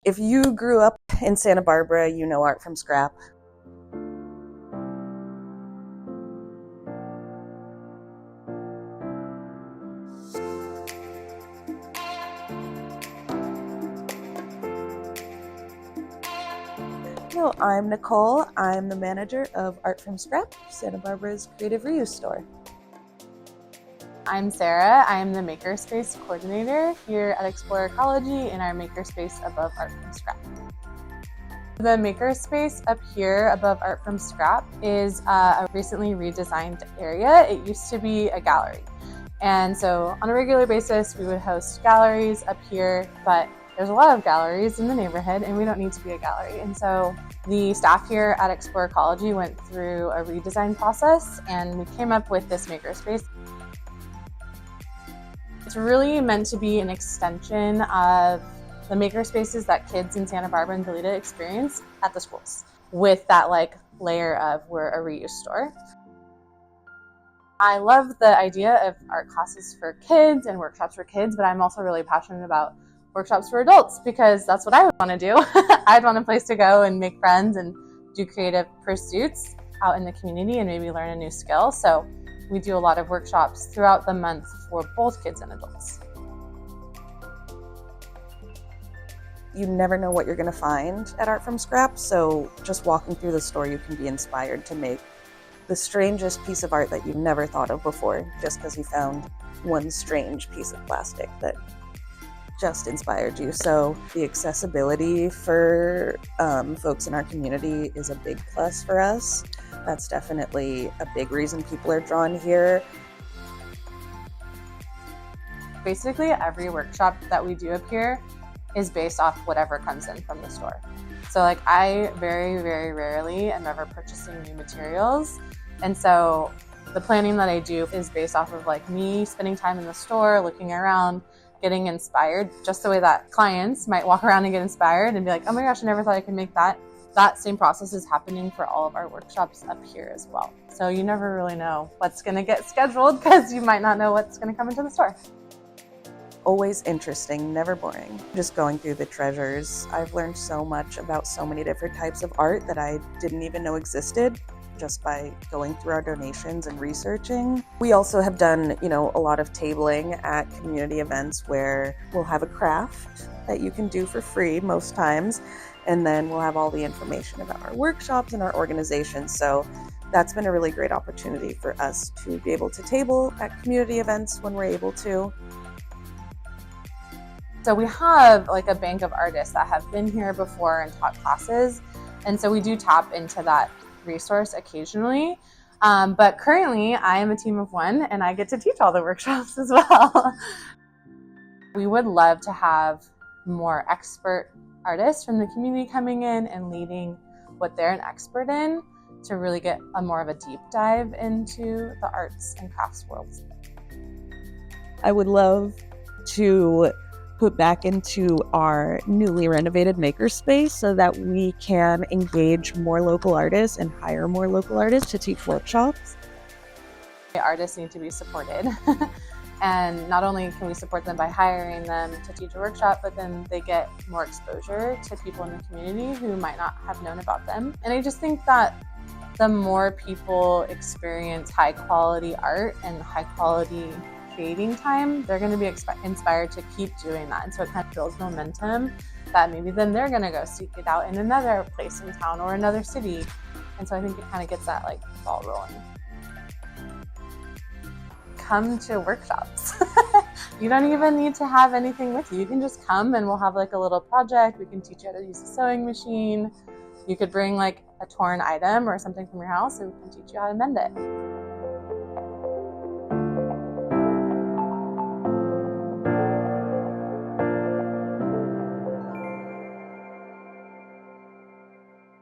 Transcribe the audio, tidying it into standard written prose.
If you grew up in Santa Barbara, you know art from scrap. Hello, I'm Nicole. I'm the manager of Art from Scrap, Santa Barbara's creative reuse store. I'm Sarah. I'm the Makerspace coordinator here at Explore Ecology in our Makerspace above Art from Scrap. The Makerspace up here above Art from Scrap is a recently redesigned area. It used to be a gallery. And so on a regular basis, we would host galleries up here, but there's a lot of galleries in the neighborhood and we don't need to be a gallery. And so the staff here at Explore Ecology went through a redesign process and we came up with this Makerspace. It's really meant to be an extension of the makerspaces that kids in Santa Barbara and Toledo experience at the schools, with that layer of we're a reuse store. I love the idea of art classes for kids and workshops for kids, but I'm also really passionate about workshops for adults because that's what I would want to do. I'd want a place to go and make friends and do creative pursuits out in the community and maybe learn a new skill. So we do a lot of workshops throughout the month for both kids and adults. You never know what you're going to find at Art from Scrap, so just walking through the store you can be inspired to make the strangest piece of art that you've never thought of before, just because you found one strange piece of plastic that just inspired you. So the accessibility for folks in our community is a big plus for us. That's definitely a big reason people are drawn here. Basically, every workshop that we do up here is based off whatever comes in from the store. So I very, very rarely am ever purchasing new materials. And so the planning that I do is based off of me spending time in the store, looking around, getting inspired, just the way that clients might walk around and get inspired and be like, oh my gosh, I never thought I could make that. That same process is happening for all of our workshops up here as well. So you never really know what's gonna get scheduled because you might not know what's gonna come into the store. Always interesting, never boring. Just going through the treasures, I've learned so much about so many different types of art that I didn't even know existed just by going through our donations and researching. We also have done, a lot of tabling at community events where we'll have a craft that you can do for free most times, and then we'll have all the information about our workshops and our organization. So that's been a really great opportunity for us to be able to table at community events when we're able to. So we have a bank of artists that have been here before and taught classes. And so we do tap into that resource occasionally. But currently I am a team of one and I get to teach all the workshops as well. We would love to have more expert artists from the community coming in and leading what they're an expert in to really get more of a deep dive into the arts and crafts worlds. I would love to put back into our newly renovated Makerspace so that we can engage more local artists and hire more local artists to teach workshops. Artists need to be supported. And not only can we support them by hiring them to teach a workshop, but then they get more exposure to people in the community who might not have known about them. And I just think that the more people experience high quality art and high quality creating time, they're going to be inspired to keep doing that. And so it kind of builds momentum that maybe then they're going to go seek it out in another place in town or another city. And so I think it kind of gets that ball rolling. Come to workshops. You don't even need to have anything with you. You can just come and we'll have a little project. We can teach you how to use a sewing machine. You could bring a torn item or something from your house and we can teach you how to mend it.